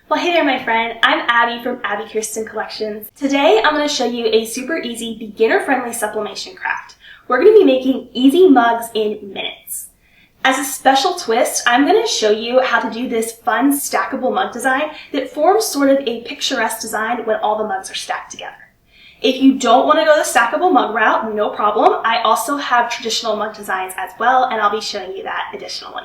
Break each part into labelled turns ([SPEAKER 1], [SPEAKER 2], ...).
[SPEAKER 1] Well, hey there, my friend. I'm Abby from Abbi Kirsten Collections. Today, I'm going to show you a super easy, beginner-friendly sublimation craft. We're going to be making easy mugs in minutes. As a special twist, I'm going to show you how to do this fun stackable mug design that forms sort of a picturesque design when all the mugs are stacked together. If you don't want to go the stackable mug route, no problem. I also have traditional mug designs as well, and I'll be showing you that additionally.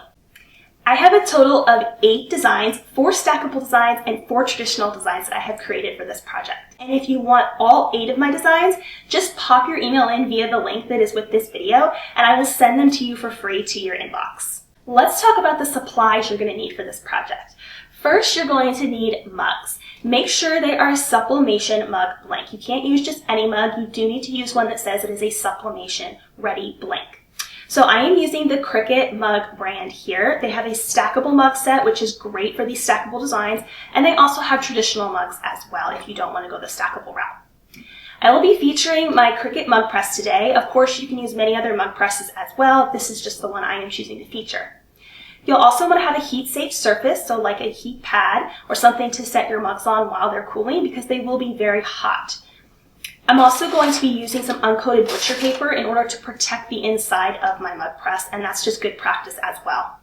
[SPEAKER 1] I have a total of 8 designs, 4 stackable designs, and 4 traditional designs that I have created for this project. And if you want all 8 of my designs, just pop your email in via the link that is with this video, and I will send them to you for free to your inbox. Let's talk about the supplies you're going to need for this project. First, you're going to need mugs. Make sure they are a Sublimation mug blank. You can't use just any mug. You do need to use one that says it is a Sublimation ready blank. So I am using the Cricut mug brand here. They have a stackable mug set, which is great for these stackable designs, and they also have traditional mugs as well if you don't want to go the stackable route. I will be featuring my Cricut mug press today. Of course, you can use many other mug presses as well. This is just the one I am choosing to feature. You'll also want to have a heat-safe surface, so like a heat pad or something to set your mugs on while they're cooling because they will be very hot. I'm also going to be using some uncoated butcher paper in order to protect the inside of my mug press, and that's just good practice as well.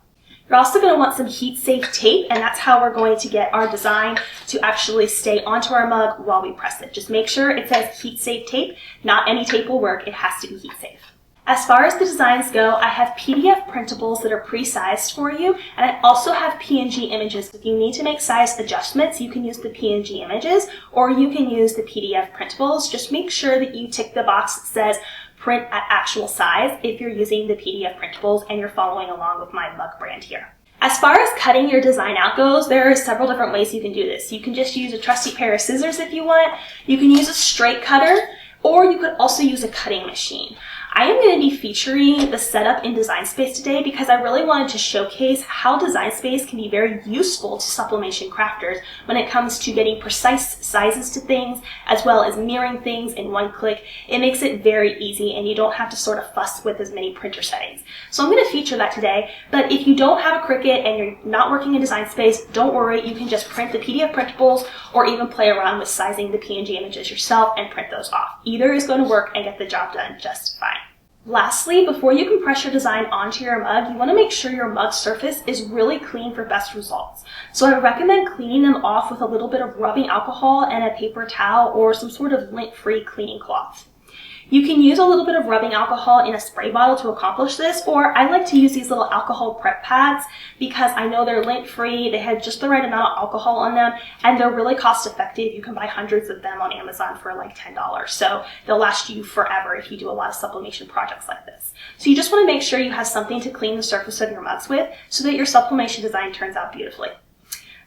[SPEAKER 1] You're also going to want some heat-safe tape, and that's how we're going to get our design to actually stay onto our mug while we press it. Just make sure it says heat-safe tape. Not any tape will work. It has to be heat-safe. As far as the designs go, I have PDF printables that are pre-sized for you, and I also have PNG images. If you need to make size adjustments, you can use the PNG images, or you can use the PDF printables. Just make sure that you tick the box that says print at actual size if you're using the PDF printables and you're following along with my mug brand here. As far as cutting your design out goes, there are several different ways you can do this. You can just use a trusty pair of scissors if you want. You can use a straight cutter, or you could also use a cutting machine. I am going to be featuring the setup in Design Space today because I really wanted to showcase how Design Space can be very useful to sublimation crafters when it comes to getting precise sizes to things as well as mirroring things in one click. It makes it very easy and you don't have to sort of fuss with as many printer settings. So I'm going to feature that today, but if you don't have a Cricut and you're not working in Design Space, don't worry, you can just print the PDF printables or even play around with sizing the PNG images yourself and print those off. Either is going to work and get the job done just fine. Lastly, before you compress your design onto your mug, you want to make sure your mug surface is really clean for best results. So I recommend cleaning them off with a little bit of rubbing alcohol and a paper towel or some sort of lint-free cleaning cloth. You can use a little bit of rubbing alcohol in a spray bottle to accomplish this, or I like to use these little alcohol prep pads because I know they're lint-free, they have just the right amount of alcohol on them, and they're really cost-effective. You can buy hundreds of them on Amazon for like $10, so they'll last you forever if you do a lot of sublimation projects like this. So you just want to make sure you have something to clean the surface of your mugs with so that your sublimation design turns out beautifully.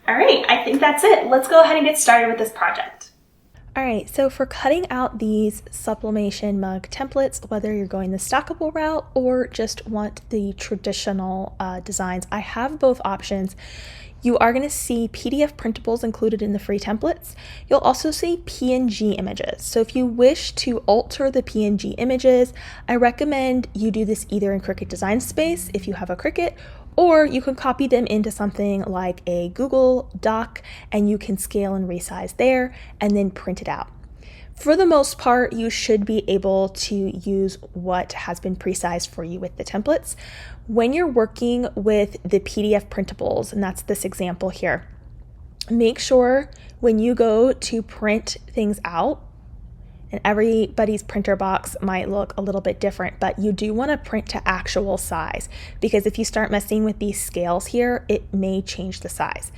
[SPEAKER 1] All right, I think that's it. Let's go ahead and get started with this project.
[SPEAKER 2] All right, so for cutting out these sublimation mug templates, whether you're going the stackable route or just want the traditional designs, I have both options. You are going to see PDF printables included in the free templates. You'll also see PNG images. So if you wish to alter the PNG images, I recommend you do this either in Cricut Design Space if you have a Cricut, or you can copy them into something like a Google Doc and you can scale and resize there and then print it out. For the most part, you should be able to use what has been pre-sized for you with the templates. When you're working with the PDF printables, and that's this example here, make sure when you go to print things out, and everybody's printer box might look a little bit different, but you do want to print to actual size because if you start messing with these scales here, it may change the size.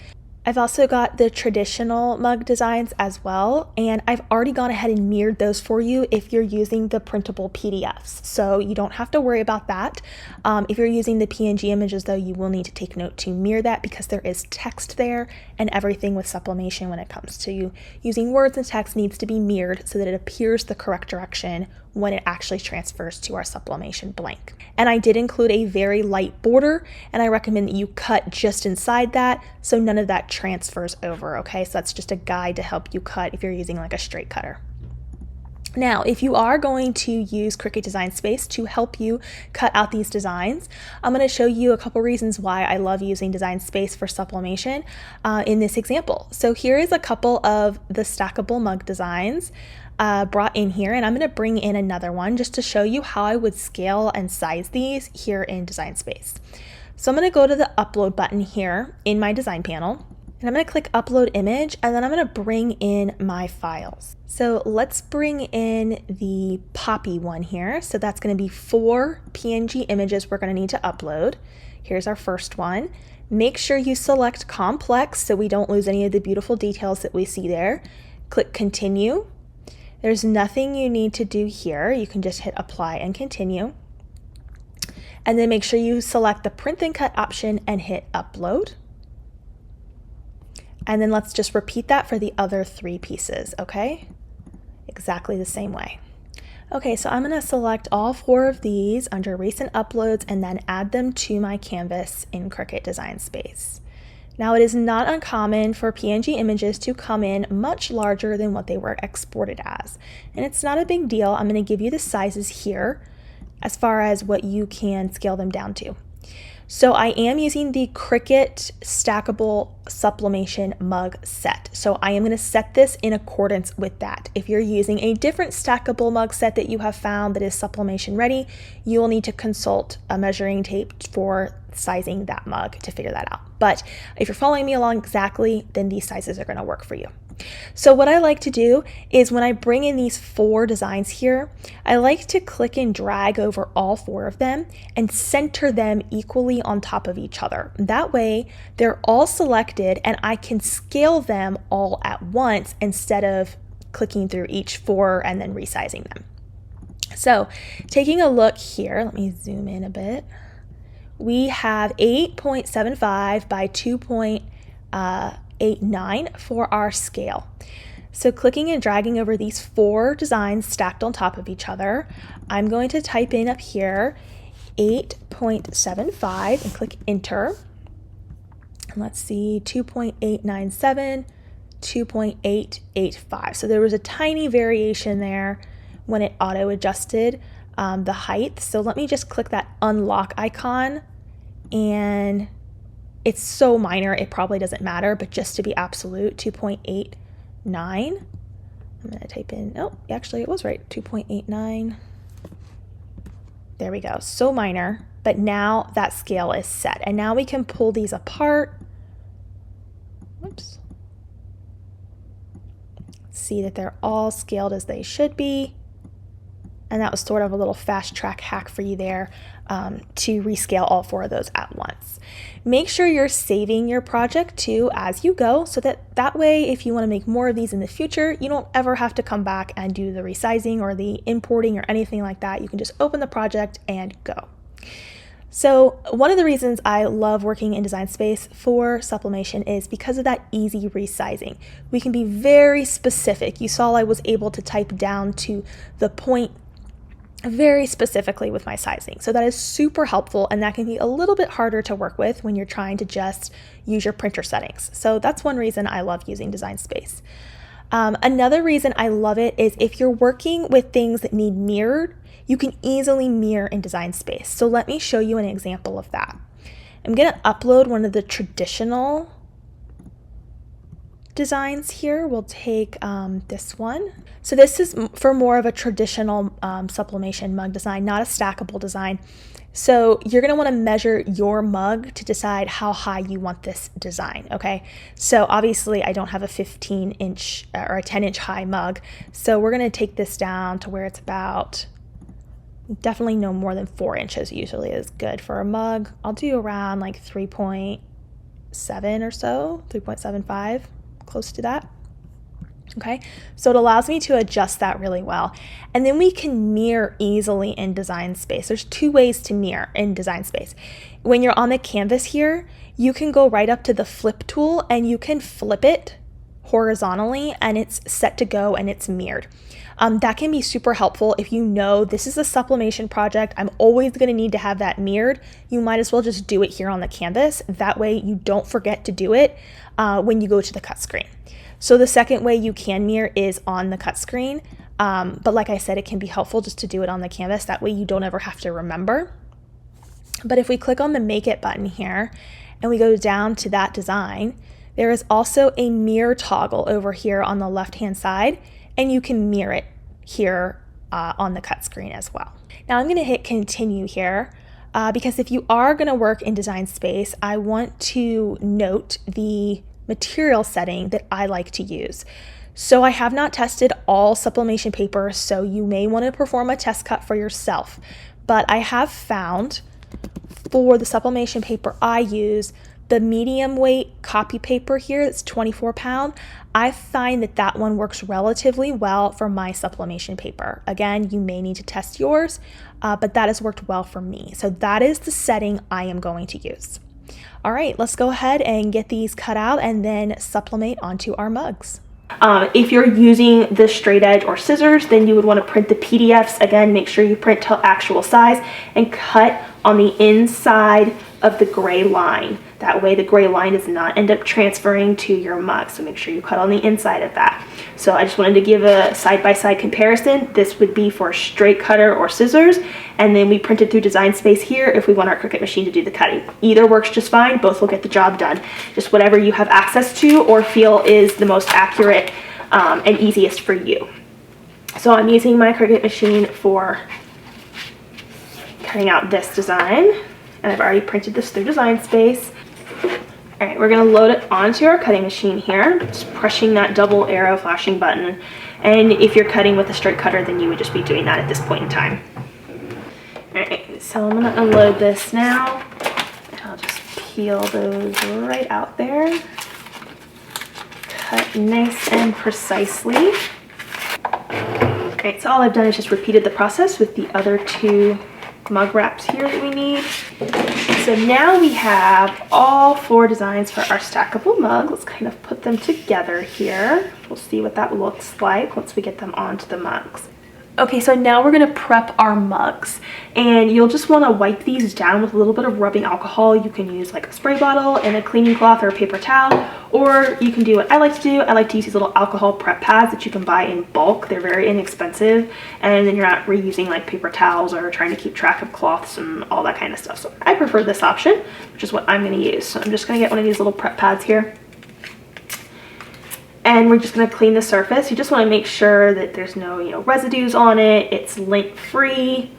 [SPEAKER 2] I've also got the traditional mug designs as well, and I've already gone ahead and mirrored those for you if you're using the printable PDFs. So you don't have to worry about that. If you're using the PNG images though, you will need to take note to mirror that because there is text there and everything with sublimation when it comes to using words and text needs to be mirrored so that it appears the correct direction when it actually transfers to our sublimation blank. And I did include a very light border, and I recommend that you cut just inside that so none of that transfers over, okay? So that's just a guide to help you cut if you're using like a straight cutter. Now, if you are going to use Cricut Design Space to help you cut out these designs, I'm going to show you a couple reasons why I love using Design Space for sublimation in this example. So here is a couple of the stackable mug designs brought in here, and I'm going to bring in another one just to show you how I would scale and size these here in Design Space. So I'm going to go to the upload button here in my design panel, and I'm going to click upload image, and then I'm going to bring in my files. So let's bring in the Poppy one here. So that's going to be 4 PNG images we're going to need to upload. Here's our first one. Make sure you select complex so we don't lose any of the beautiful details that we see there. Click continue. There's nothing you need to do here. You can just hit apply and continue. And then make sure you select the print and cut option and hit upload. And then let's just repeat that for the other 3 pieces, okay? Exactly the same way. Okay, so I'm going to select all 4 of these under recent uploads and then add them to my canvas in Cricut Design Space. Now, it is not uncommon for PNG images to come in much larger than what they were exported as. And it's not a big deal. I'm going to give you the sizes here as far as what you can scale them down to. So I am using the Cricut stackable sublimation mug set. So I am going to set this in accordance with that. If you're using a different stackable mug set that you have found that is sublimation ready, you will need to consult a measuring tape for sizing that mug to figure that out. But if you're following me along exactly, then these sizes are going to work for you. So what I like to do is when I bring in these 4 designs here, I like to click and drag over all 4 of them and center them equally on top of each other. That way they're all selected and I can scale them all at once instead of clicking through each 4 and then resizing them. So taking a look here, let me zoom in a bit. We have 8.75 by 2.89 for our scale. So clicking and dragging over these 4 designs stacked on top of each other, I'm going to type in up here 8.75 and click enter. And let's see, 2.897, 2.885. So there was a tiny variation there when it auto adjusted the height. So let me just click that unlock icon, and it's so minor it probably doesn't matter, but just to be absolute, 2.89. I'm going to type in, oh, actually it was right, 2.89. There we go, so minor, but now that scale is set. And now we can pull these apart. Whoops. See that they're all scaled as they should be. And that was sort of a little fast track hack for you there to rescale all 4 of those at once. Make sure you're saving your project too as you go, so that way if you want to make more of these in the future, you don't ever have to come back and do the resizing or the importing or anything like that. You can just open the project and go. So one of the reasons I love working in Design Space for sublimation is because of that easy resizing. We can be very specific. You saw I was able to type down to the point very specifically with my sizing. So that is super helpful, and that can be a little bit harder to work with when you're trying to just use your printer settings. So that's one reason I love using Design Space. Another reason I love it is if you're working with things that need mirrored, you can easily mirror in Design Space. So let me show you an example of that. I'm going to upload one of the traditional designs here. We'll take this one. So this is for more of a traditional sublimation mug design, not a stackable design. So you're going to want to measure your mug to decide how high you want this design, okay? So obviously I don't have a 15-inch or a 10-inch high mug, so we're going to take this down to where it's about, definitely no more than 4 inches usually is good for a mug. I'll do around like 3.7 or so, 3.75, close to that. Okay, so it allows me to adjust that really well. And then we can mirror easily in Design Space. There's 2 ways to mirror in Design Space. When you're on the canvas here, you can go right up to the flip tool and you can flip it horizontally and it's set to go and it's mirrored. That can be super helpful if you know this is a sublimation project. I'm always going to need to have that mirrored. You might as well just do it here on the canvas. That way you don't forget to do it when you go to the cut screen. So the second way you can mirror is on the cut screen. But like I said, it can be helpful just to do it on the canvas. That way you don't ever have to remember. But if we click on the Make It button here and we go down to that design, there is also a mirror toggle over here on the left-hand side, and you can mirror it here on the cut screen as well. Now I'm going to hit Continue here because if you are going to work in Design Space, I want to note the material setting that I like to use. So I have not tested all sublimation paper, so you may want to perform a test cut for yourself. But I have found for the sublimation paper I use, the medium weight copy paper here, it's 24 pound. I find that that one works relatively well for my sublimation paper. Again, you may need to test yours, but that has worked well for me. So that is the setting I am going to use. All right, let's go ahead and get these cut out and then sublimate onto our mugs.
[SPEAKER 1] If you're using the straight edge or scissors, then you would want to print the PDFs. Again, make sure you print to actual size and cut on the inside of the gray line. That way the gray line does not end up transferring to your mug. So make sure you cut on the inside of that. So I just wanted to give a side-by-side comparison. This would be for straight cutter or scissors, and then we printed through Design Space here if we want our Cricut machine to do the cutting. Either works just fine, both will get the job done. Just whatever you have access to or feel is the most accurate and easiest for you. So I'm using my Cricut machine for cutting out this design, and I've already printed this through Design Space. All right, we're gonna load it onto our cutting machine here, just pressing that double arrow flashing button. And if you're cutting with a straight cutter, then you would just be doing that at this point in time. All right, so I'm gonna unload this now. I'll just peel those right out there. Cut nice and precisely. All right, so all I've done is just repeated the process with the other two mug wraps here that we need. So now we have all 4 designs for our stackable mug. Let's kind of put them together here. We'll see what that looks like once we get them onto the mugs. Okay, so now we're gonna prep our mugs, and you'll just wanna wipe these down with a little bit of rubbing alcohol. You can use like a spray bottle and a cleaning cloth or a paper towel, or you can do what I like to do. I like to use these little alcohol prep pads that you can buy in bulk. They're very inexpensive, and then you're not reusing like paper towels or trying to keep track of cloths and all that kind of stuff. So I prefer this option, which is what I'm gonna use. So I'm just gonna get one of these little prep pads here. And we're just going to clean the surface. You just want to make sure that there's no, residues on it. It's lint free.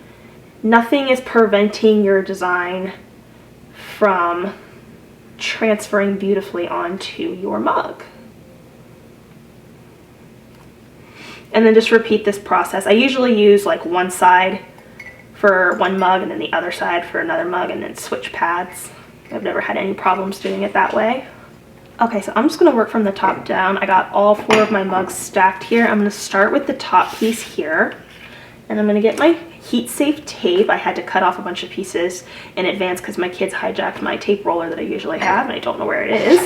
[SPEAKER 1] Nothing is preventing your design from transferring beautifully onto your mug. And then just repeat this process. I usually use like one side for one mug and then the other side for another mug, and then switch pads. I've never had any problems doing it that way. Okay, so I'm just gonna work from the top down. I got all 4 of my mugs stacked here. I'm gonna start with the top piece here, and I'm gonna get my heat safe tape. I had to cut off a bunch of pieces in advance because my kids hijacked my tape roller that I usually have, and I don't know where it is.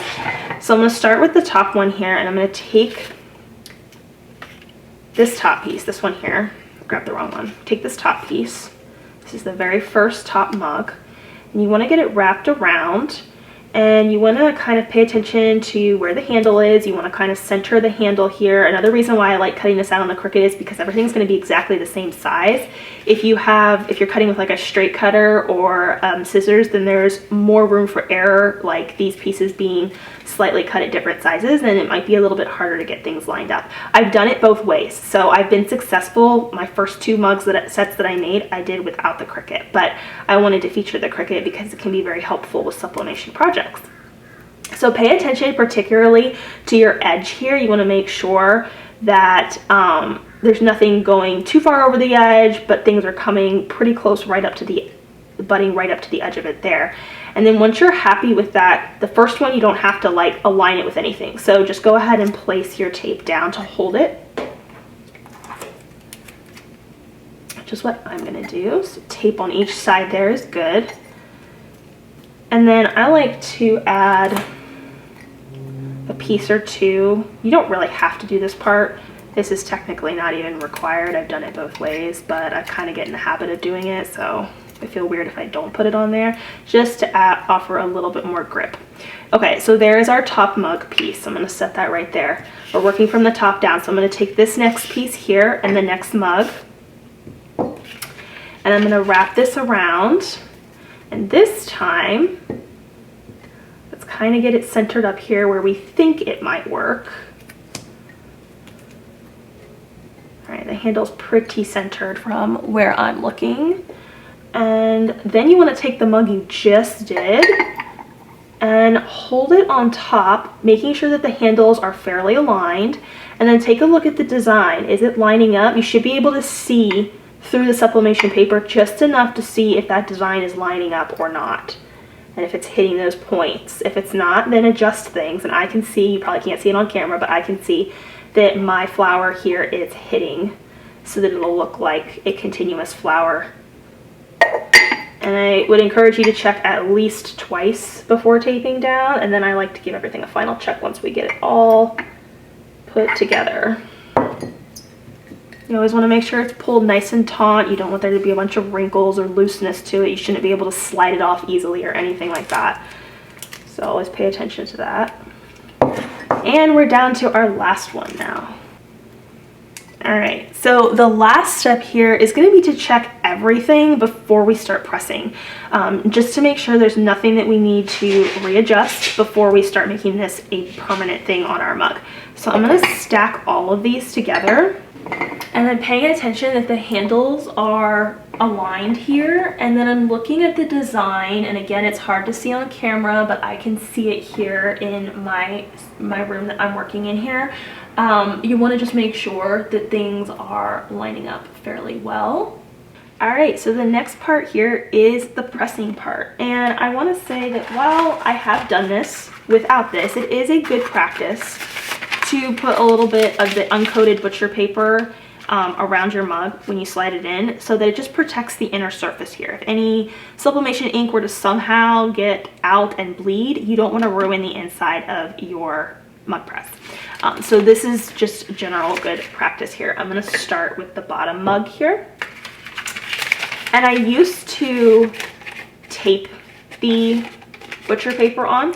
[SPEAKER 1] So I'm gonna start with the top one here, and I'm gonna take this top piece, this one here. Grab the wrong one. Take this top piece. This is the very first top mug, and you wanna get it wrapped around. And you want to kind of pay attention to where the handle is. You want to kind of center the handle here. Another reason why I like cutting this out on the Cricut is because everything's going to be exactly the same size. If you're cutting with like a straight cutter or scissors, then there's more room for error, like these pieces being slightly cut at different sizes, and it might be a little bit harder to get things lined up. I've done it both ways, so I've been successful. My first 2 sets that I made, I did without the Cricut, but I wanted to feature the Cricut because it can be very helpful with sublimation projects. So pay attention particularly to your edge here. You want to make sure that there's nothing going too far over the edge, but things are coming pretty close right up to the butting right up to the edge of it there. And then once you're happy with that, the first one you don't have to like align it with anything. So just go ahead and place your tape down to hold it. Which is what I'm gonna do. So tape on each side there is good. And then I like to add a piece or 2. You don't really have to do this part. This is technically not even required. I've done it both ways, but I kind of get in the habit of doing it, so I feel weird if I don't put it on there, just to offer a little bit more grip. Okay, so there is our top mug piece. I'm going to set that right there. We're working from the top down, so I'm going to take this next piece here and the next mug, and I'm going to wrap this around, and this time let's kind of get it centered up here where we think it might work. All right, the handle's pretty centered from where I'm looking. And then you want to take the mug you just did and hold it on top, making sure that the handles are fairly aligned, and then take a look at the design. Is it lining up? You should be able to see through the sublimation paper just enough to see if that design is lining up or not, and if it's hitting those points. If it's not, then adjust things, and I can see, you probably can't see it on camera, but I can see that my flower here is hitting so that it'll look like a continuous flower. And I would encourage you to check at least twice before taping down, and then I like to give everything a final check once we get it all put together. You always want to make sure it's pulled nice and taut. You don't want there to be a bunch of wrinkles or looseness to it. You shouldn't be able to slide it off easily or anything like that. So always pay attention to that. And we're down to our last one now. All right, so the last step here is going to be to check everything before we start pressing, just to make sure there's nothing that we need to readjust before we start making this a permanent thing on our mug. So I'm going to stack all of these together, and then paying attention that the handles are aligned here, and then I'm looking at the design, and again, it's hard to see on camera, but I can see it here in my room that I'm working in here. You want to just make sure that things are lining up fairly well. All right, so the next part here is the pressing part, and I want to say that while I have done this without this, it is a good practice to put a little bit of the uncoated butcher paper around your mug when you slide it in, so that it just protects the inner surface here. If any sublimation ink were to somehow get out and bleed, you don't want to ruin the inside of your mug press. So this is just general good practice here. I'm going to start with the bottom mug here. And I used to tape the butcher paper on,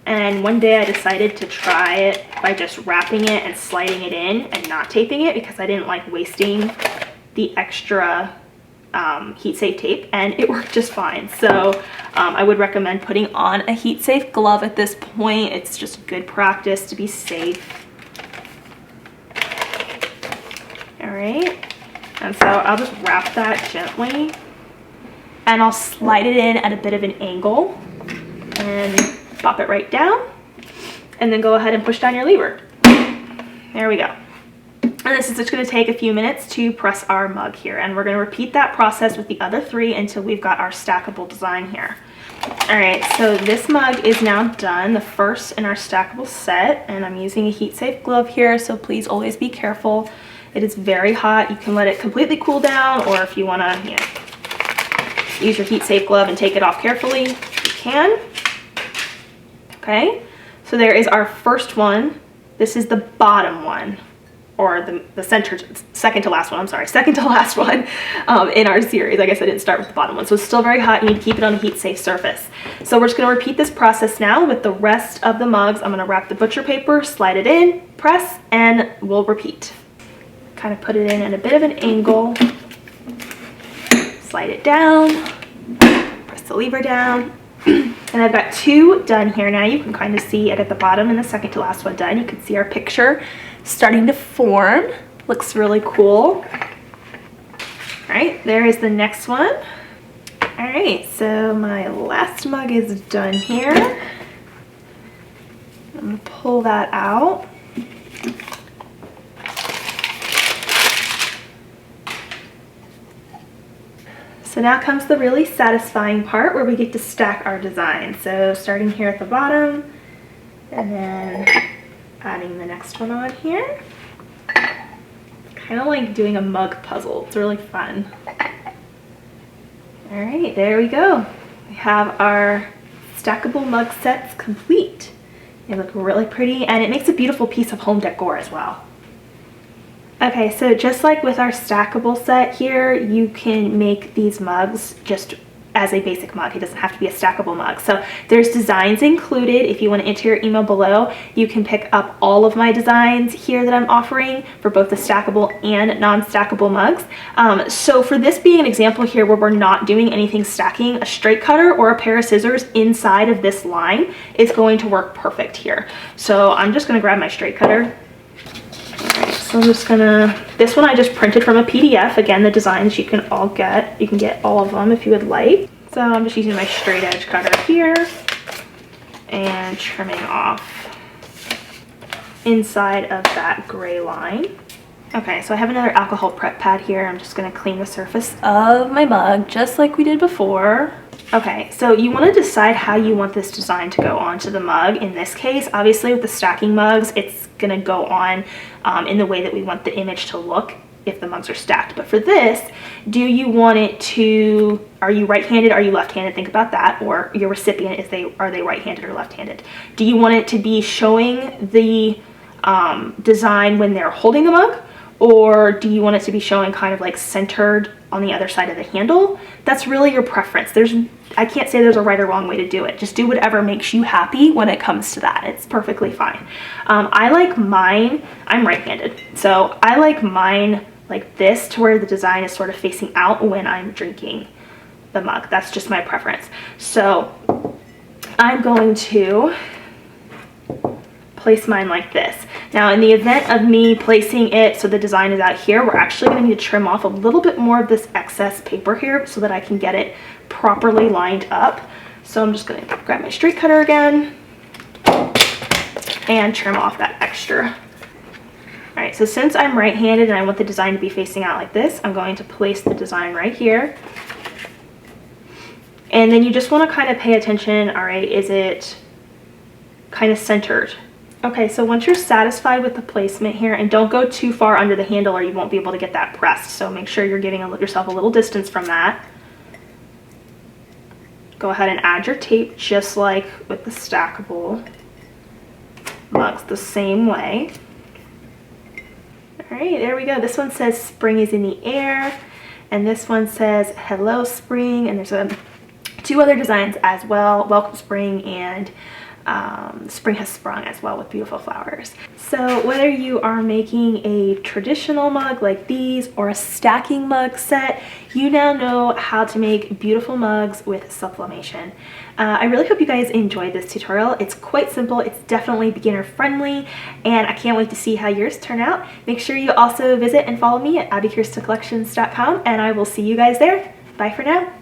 [SPEAKER 1] and one day I decided to try it by just wrapping it and sliding it in and not taping it, because I didn't like wasting the extra heat safe tape, and it worked just fine. So I would recommend putting on a heat safe glove at this point. It's just good practice to be safe. All right, and so I'll just wrap that gently, and I'll slide it in at a bit of an angle and pop it right down, and then go ahead and push down your lever. There we go. And this is just going to take a few minutes to press our mug here, and we're going to repeat that process with the other three until we've got our stackable design here. All right, so this mug is now done, the first in our stackable set, and I'm using a heat safe glove here, so please alwaalways be careful. It is very hot. You can let it completely cool down, or if you want to, use your heat safe glove and take it off carefully, you can. Okay, so there is our first one. This is the bottom one, or the center, second to last one, I'm sorry, second to last one in our series. I guess I didn't start with the bottom one. So it's still very hot. You need to keep it on a heat safe surface. So we're just going to repeat this process now with the rest of the mugs. I'm going to wrap the butcher paper, slide it in, press, and we'll repeat. Kind of put it in at a bit of an angle, slide it down, press the lever down. And I've got two done here now. You can kind of see it at the bottom and the second to last one done. You can see our picture starting to form. Looks really cool. All right, there is the next one. All right, so my last mug is done here. I'm gonna pull that out. So now comes the really satisfying part where we get to stack our design. So starting here at the bottom and then adding the next one on here. Kind of like doing a mug puzzle. It's really fun. All right, there we go. We have our stackable mug sets complete. They look really pretty, and it makes a beautiful piece of home decor as well. Okay, so just like with our stackable set here, you can make these mugs just as a basic mug. It doesn't have to be a stackable mug. So there's designs included. If you want to enter your email below, you can pick up all of my designs here that I'm offering for both the stackable and non-stackable mugs. So for this being an example here where we're not doing anything stacking, a straight cutter or a pair of scissors inside of this line is going to work perfect here. So I'm just going to grab my straight cutter. So I'm just gonna, this one I just printed from a PDF. Again, the designs you can get all of them if you would like. So I'm just using my straight edge cutter here and trimming off inside of that gray line. Okay, so I have another alcohol prep pad here. I'm just gonna clean the surface of my mug just like we did before. Okay, so you want to decide how you want this design to go onto the mug. In this case, obviously with the stacking mugs, it's going to go on in the way that we want the image to look if the mugs are stacked. But for this, do you want it to, are you right-handed, are you left-handed? Think about that. Or your recipient, are they right-handed or left-handed? Do you want it to be showing the design when they're holding the mug? Or do you want it to be showing kind of like centered on the other side of the handle? That's really your preference. I can't say there's a right or wrong way to do it. Just do whatever makes you happy when it comes to that. It's perfectly fine. I like mine, I'm right-handed, so I like mine like this to where the design is sort of facing out when I'm drinking the mug. That's just my preference. So I'm going to place mine like this. Now in the event of me placing it so the design is out here, we're actually going to need to trim off a little bit more of this excess paper here so that I can get it properly lined up. So I'm just going to grab my straight cutter again and trim off that extra. All right, so since I'm right-handed and I want the design to be facing out like this, I'm going to place the design right here. And then you just want to kind of pay attention, all right, is it kind of centered? Okay, so once you're satisfied with the placement here, and don't go too far under the handle or you won't be able to get that pressed, so make sure you're giving yourself a little distance from that. Go ahead and add your tape just like with the stackable mugs, the same way. All right, there we go. This one says spring is in the air, and this one says hello spring, and there's two other designs as well, welcome spring and spring has sprung as well with beautiful flowers. So whether you are making a traditional mug like these or a stacking mug set, you now know how to make beautiful mugs with sublimation. I really hope you guys enjoyed this tutorial. It's quite simple, it's definitely beginner friendly, and I can't wait to see how yours turn out. Make sure you also visit and follow me at abbikirstencollections.com, and I will see you guys there. Bye for now.